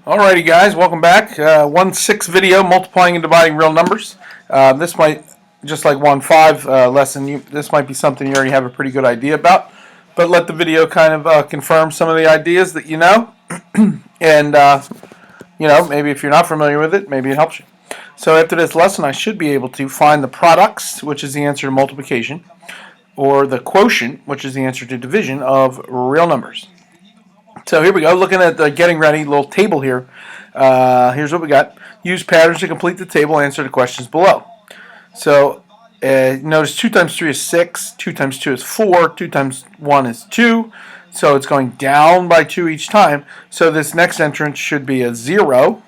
Alrighty guys, welcome back. 1-6 video, multiplying and dividing real numbers. This might, just like 1-5 lesson, this might be something you already have a pretty good idea about. But let the video kind of confirm some of the ideas that you know. And, maybe if you're not familiar with it, maybe it helps you. So after this lesson, I should be able to find the products, which is the answer to multiplication, or the quotient, which is the answer to division of real numbers. So here we go, looking at the getting ready little table here. Here's what we got. Use patterns to complete the table, answer the questions below. So notice 2 times 3 is 6, 2 times 2 is 4, 2 times 1 is 2. So it's going down by 2 each time. So this next entrance should be a 0.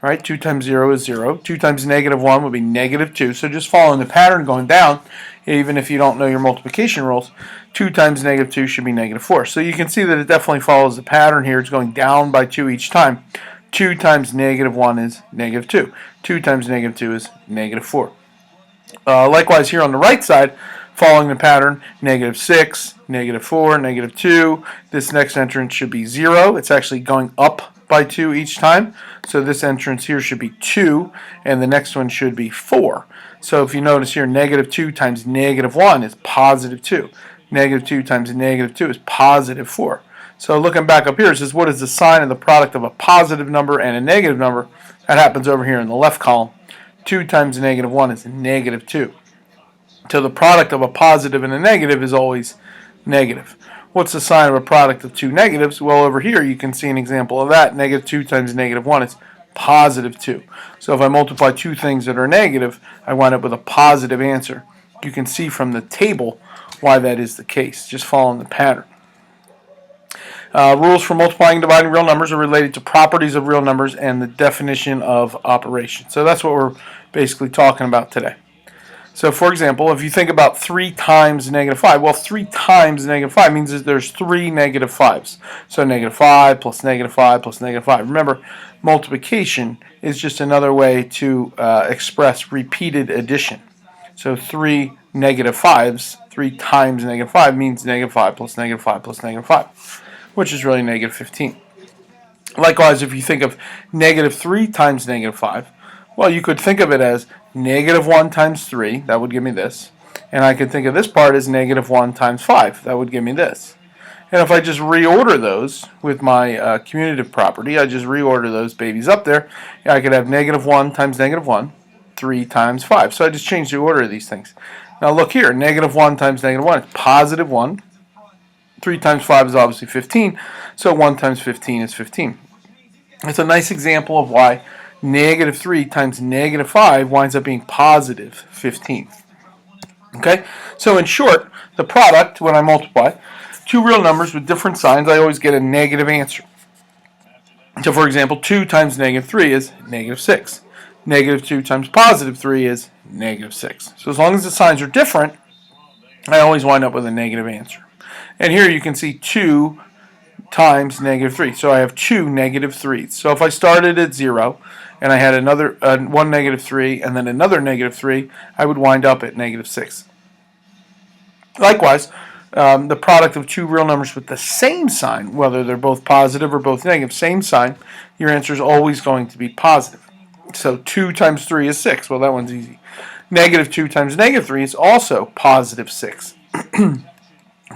Right? 2 times 0 is 0. 2 times negative 1 would be negative 2. So just following the pattern going down, even if you don't know your multiplication rules, 2 times negative 2 should be negative 4. So you can see that it definitely follows the pattern here. It's going down by 2 each time. 2 times negative 1 is negative 2. 2 times negative 2 is negative 4. Likewise here on the right side, following the pattern, negative 6, negative 4, negative 2. This next entrance should be 0. It's actually going up by 2 each time. So this entrance here should be 2, and the next one should be 4. So if you notice here, negative 2 times negative 1 is positive 2. Negative 2 times negative 2 is positive 4. So looking back up here, it says what is the sign of the product of a positive number and a negative number? That happens over here in the left column. 2 times negative 1 is negative 2. So the product of a positive and a negative is always negative. What's the sign of a product of two negatives? Well, over here you can see an example of that. Negative 2 times negative 1 is positive 2. So if I multiply two things that are negative, I wind up with a positive answer. You can see from the table why that is the case, just following the pattern. Rules for multiplying and dividing real numbers are related to properties of real numbers and the definition of operation. So that's what we're basically talking about today. So, for example, if you think about 3 times negative 5, well, 3 times negative 5 means that there's 3 negative 5s. So, negative 5 plus negative 5 plus negative 5. Remember, multiplication is just another way to express repeated addition. So, 3 negative 5s, 3 times negative 5 means negative 5 plus negative 5 plus negative 5, which is really negative 15. Likewise, if you think of negative 3 times negative 5, well, you could think of it as negative 1 times 3, that would give me this. And I could think of this part as negative 1 times 5, that would give me this. And if I just reorder those with my commutative property, I just reorder those babies up there, I could have negative 1 times negative 1, 3 times 5. So I just changed the order of these things. Now look here, negative 1 times negative 1 is positive 1. 3 times 5 is obviously 15, so 1 times 15 is 15. It's a nice example of why negative 3 times negative 5 winds up being positive 15. Okay, so in short, the product, when I multiply two real numbers with different signs, I always get a negative answer. So for example, 2 times negative 3 is negative 6. Negative 2 times positive 3 is negative 6. So as long as the signs are different, I always wind up with a negative answer. And here you can see 2 times negative 3. So I have 2 negative 3's. So if I started at 0 and I had another one negative 3 and then another negative 3, I would wind up at negative 6. Likewise, the product of two real numbers with the same sign, whether they're both positive or both negative, same sign, your answer is always going to be positive. So 2 times 3 is 6. Well, that one's easy. Negative 2 times negative 3 is also positive 6.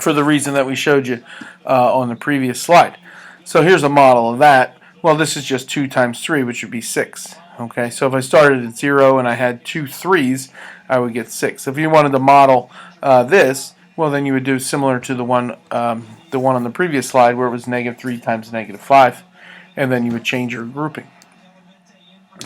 For the reason that we showed you on the previous slide. So here's a model of that. Well, this is just 2 times 3, which would be 6. Okay, so if I started at 0 and I had 2 3's, I would get 6. If you wanted to model this, well, then you would do similar to the one on the previous slide where it was negative 3 times negative 5, and then you would change your grouping.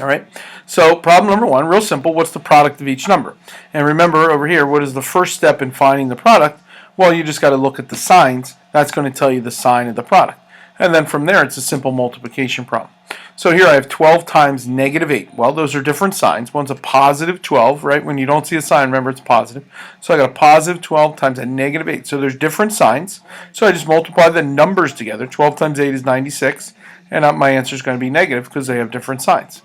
All right, so problem number 1, real simple. What's the product of each number? And remember over here, what is the first step in finding the product? Well, you just got to look at the signs. That's going to tell you the sign of the product. And then from there, it's a simple multiplication problem. So here I have 12 times negative 8. Well, those are different signs. One's a positive 12, right? When you don't see a sign, remember it's positive. So I got a positive 12 times a negative 8. So there's different signs. So I just multiply the numbers together. 12 times 8 is 96. And my answer is going to be negative because they have different signs.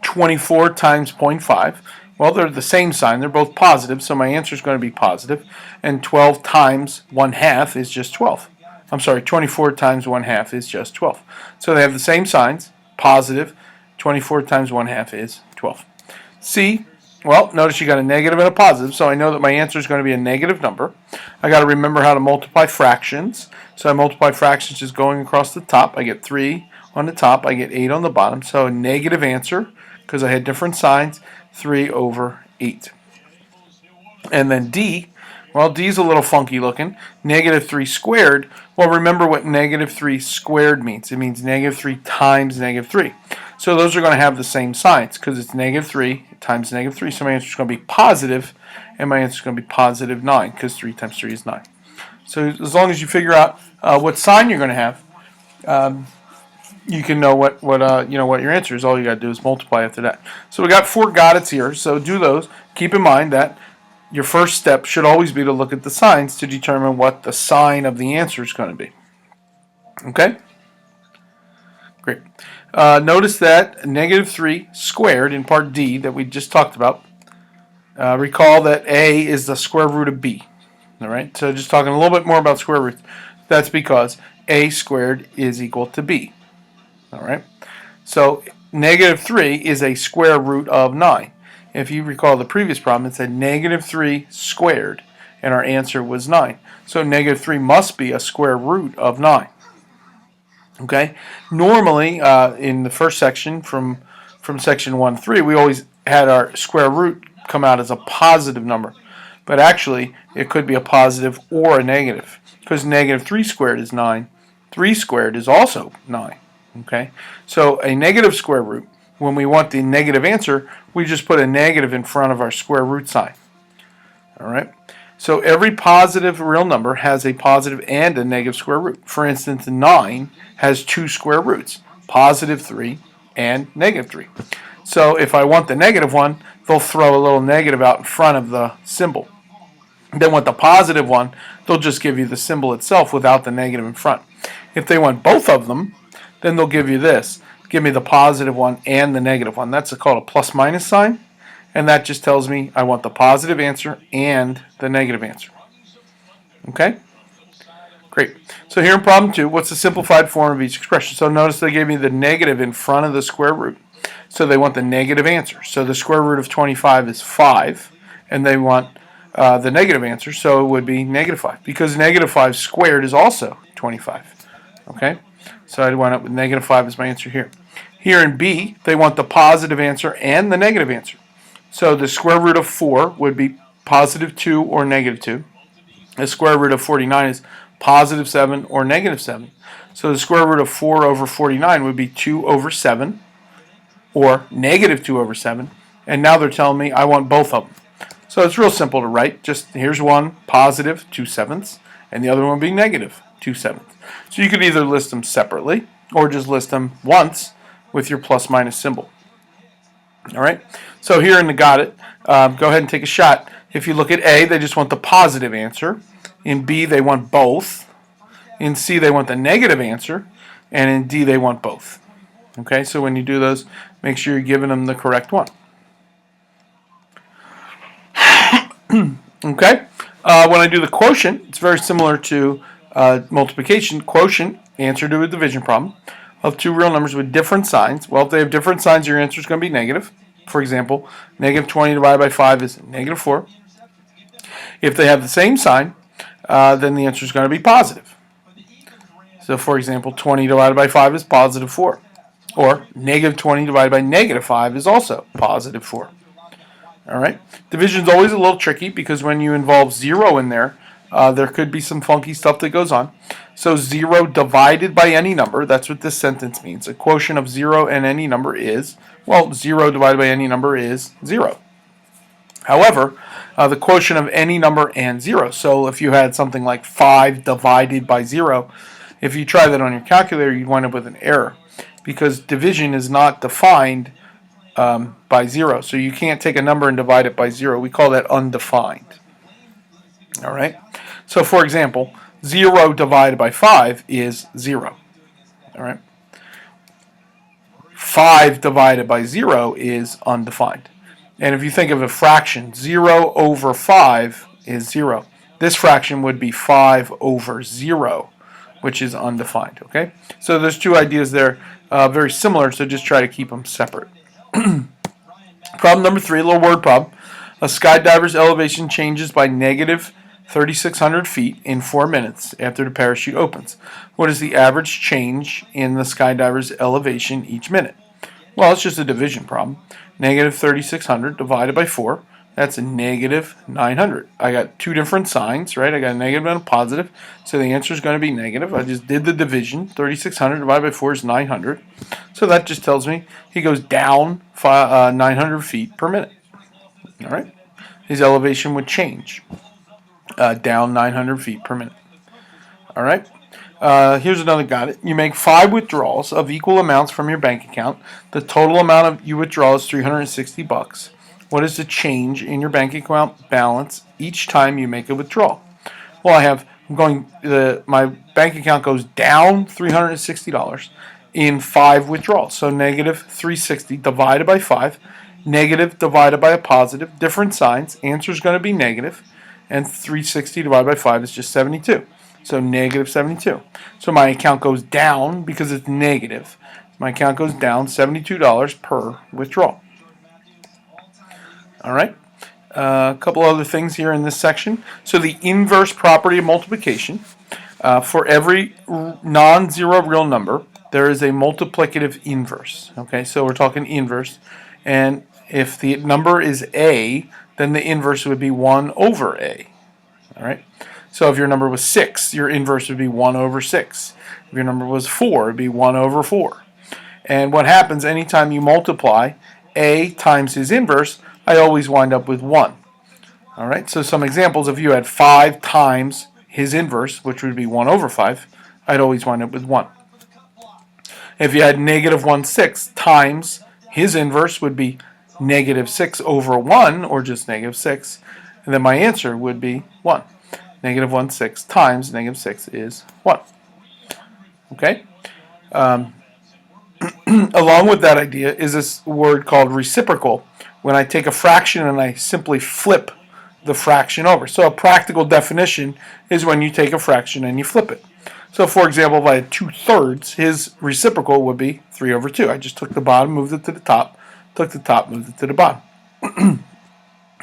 24 times 0.5. Well, they're the same sign. They're both positive, so my answer is going to be positive. And 12 times 1/2 is just 12. I'm sorry, 24 times 1/2 is just 12. So they have the same signs, positive. 24 times 1/2 is 12. C, well, notice you got a negative and a positive, so I know that my answer is going to be a negative number. I got to remember how to multiply fractions. So I multiply fractions just going across the top. I get 3 on the top, I get 8 on the bottom. So a negative answer, because I had different signs, 3 over 8. And then D, well, D's a little funky looking. Negative 3 squared. Well, remember what negative 3 squared means. It means negative 3 times negative 3. So those are going to have the same signs because it's negative 3 times negative 3. So my answer is going to be positive, and my answer is going to be positive 9 because 3 times 3 is 9. So as long as you figure out what sign you're going to have, you can know what your answer is. All you got to do is multiply after that. So we got 4 got it's here. So do those. Keep in mind that your first step should always be to look at the signs to determine what the sign of the answer is going to be. Okay? Great. Notice that negative 3 squared in part D that we just talked about. Recall that A is the square root of B. All right? So just talking a little bit more about square roots. That's because A squared is equal to B. All right? So negative 3 is a square root of 9. If you recall the previous problem, it said negative 3 squared, and our answer was 9. So negative 3 must be a square root of 9. Okay? Normally, in the first section, from section 1-3, we always had our square root come out as a positive number. But actually, it could be a positive or a negative, because negative 3 squared is 9. 3 squared is also 9. Okay? So a negative square root, when we want the negative answer, we just put a negative in front of our square root sign. All right? So every positive real number has a positive and a negative square root. For instance, 9 has 2 square roots, positive 3 and negative 3. So if I want the negative one, they'll throw a little negative out in front of the symbol. Then with the positive one, they'll just give you the symbol itself without the negative in front. If they want both of them, then they'll give you this. Give me the positive one and the negative one. That's called a plus minus sign, and that just tells me I want the positive answer and the negative answer. Okay? Great. So here in problem 2, what's the simplified form of each expression? So notice they gave me the negative in front of the square root. So they want the negative answer. So the square root of 25 is 5, and they want the negative answer, so it would be negative 5, because negative 5 squared is also 25. Okay? So I'd wind up with negative 5 as my answer here. Here in B, they want the positive answer and the negative answer. So the square root of 4 would be positive 2 or negative 2. The square root of 49 is positive 7 or negative 7. So the square root of 4 over 49 would be 2 over 7 or negative 2 over 7. And now they're telling me I want both of them. So it's real simple to write. Just here's one, positive 2/7, and the other one being negative 2/7. So you could either list them separately or just list them once with your plus minus symbol. All right. So here in the got it, go ahead and take a shot. If you look at A, they just want the positive answer. In B, they want both. In C, they want the negative answer. And in D, they want both. Okay. So when you do those, make sure you're giving them the correct one. Okay. When I do the quotient, it's very similar to multiplication. Quotient, answer to a division problem of two real numbers with different signs. Well, if they have different signs, your answer is going to be negative. For example, negative 20 divided by 5 is negative 4. If they have the same sign, then the answer is going to be positive. So, for example, 20 divided by 5 is positive 4. Or negative 20 divided by negative 5 is also positive 4. All right. Division is always a little tricky because when you involve 0 in there, there could be some funky stuff that goes on. So 0 divided by any number, that's what this sentence means. A quotient of 0 and any number is, well, 0 divided by any number is 0. However, the quotient of any number and 0. So if you had something like 5 divided by 0, if you try that on your calculator, you'd wind up with an error because division is not defined by 0. So you can't take a number and divide it by 0. We call that undefined. All right. So for example, 0 divided by 5 is 0. All right. 5 divided by 0 is undefined. And if you think of a fraction, 0 over 5 is 0. This fraction would be 5 over 0. which is undefined. Okay, so there's two ideas there, very similar, so just try to keep them separate. Problem number 3, a little word problem. A skydiver's elevation changes by negative 3,600 feet in 4 minutes after the parachute opens. What is the average change in the skydiver's elevation each minute? Well, it's just a division problem. Negative 3,600 divided by 4, that's a negative 900. I got two different signs, right? I got a negative and a positive, so the answer is going to be negative. I just did the division. 3,600 divided by 4 is 900. So that just tells me he goes down 900 feet per minute. All right? His elevation would change down 900 feet per minute. All right? Here's another got it. You make 5 withdrawals of equal amounts from your bank account. The total amount of you withdraw is $360. What is the change in your bank account balance each time you make a withdrawal? Well, my bank account goes down $360 in 5 withdrawals. So negative 360 divided by 5, negative divided by a positive, different signs. Answer is going to be negative, and 360 divided by 5 is just 72. So negative 72. So my account goes down because it's negative. My account goes down $72 per withdrawal. All right. A couple other things here in this section. So the inverse property of multiplication. For every non-zero real number, there is a multiplicative inverse. Okay, so we're talking inverse. And if the number is A, then the inverse would be 1 over A. All right. So if your number was 6, your inverse would be 1 over 6. If your number was 4, it would be 1 over 4. And what happens anytime you multiply A times his inverse, I always wind up with 1. All right, so some examples, if you had 5 times his inverse, which would be 1 over 5, I'd always wind up with 1. If you had negative 1/6 times his inverse would be negative 6 over 1, or just negative 6, and then my answer would be 1. Negative 1/6 times negative 6 is 1. Okay? Along with that idea is this word called reciprocal, when I take a fraction and I simply flip the fraction over. So a practical definition is when you take a fraction and you flip it. So for example, if I had 2/3, his reciprocal would be 3 over 2. I just took the bottom, moved it to the top, took the top, moved it to the bottom.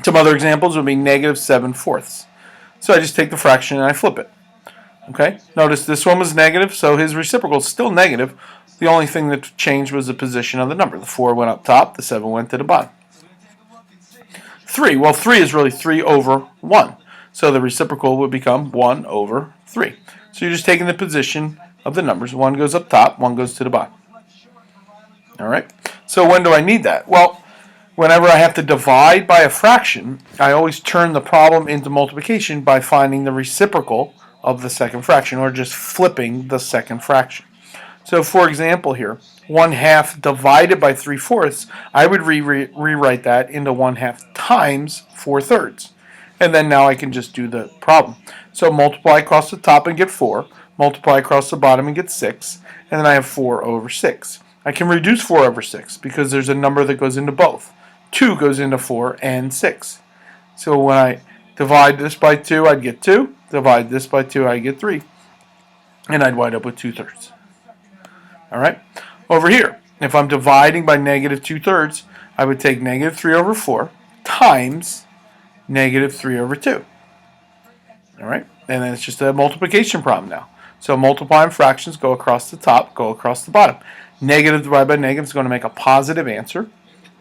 Some other examples would be negative 7/4. So I just take the fraction and I flip it. Okay? Notice this one was negative, so his reciprocal is still negative. The only thing that changed was the position of the number. The 4 went up top, the 7 went to the bottom. 3. Well, 3 is really 3 over 1. So the reciprocal would become 1 over 3. So you're just taking the position of the numbers. 1 goes up top, 1 goes to the bottom. All right? So when do I need that? Well, whenever I have to divide by a fraction, I always turn the problem into multiplication by finding the reciprocal of the second fraction, or just flipping the second fraction. So for example here, 1/2 divided by 3/4, I would rewrite that into 1/2 times 4/3. And then now I can just do the problem. So multiply across the top and get 4, multiply across the bottom and get 6, and then I have 4 over 6. I can reduce 4 over 6 because there's a number that goes into both. 2 goes into 4 and 6. So when I divide this by 2, I'd get 2. Divide this by 2, I'd get 3. And I'd wind up with 2/3. All right? Over here, if I'm dividing by negative 2/3, I would take negative 3 over 4 times negative 3 over 2. All right? And then it's just a multiplication problem now. So multiplying fractions go across the top, go across the bottom. Negative divided by negative is going to make a positive answer.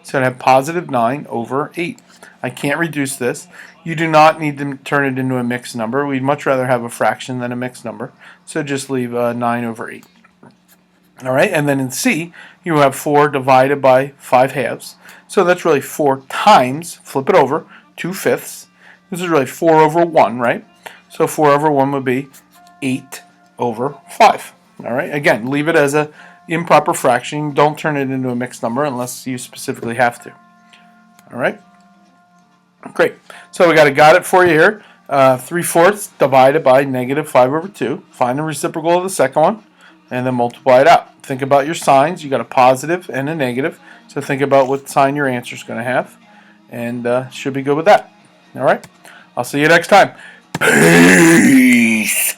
So I have positive 9 over 8. I can't reduce this. You do not need to turn it into a mixed number. We'd much rather have a fraction than a mixed number. So just leave 9 over 8. All right, and then in C, you have 4 divided by 5/2. So that's really 4 times, flip it over, 2/5. This is really 4 over 1, right? So 4 over 1 would be 8 over 5. All right, again, leave it as a improper fraction. Don't turn it into a mixed number unless you specifically have to. All right, great. So we got it for you here. 3/4 divided by negative 5 over 2. Find the reciprocal of the second one, and then multiply it out. Think about your signs. You got a positive and a negative, so think about what sign your answer is going to have, and should be good with that. All right, I'll see you next time. Peace.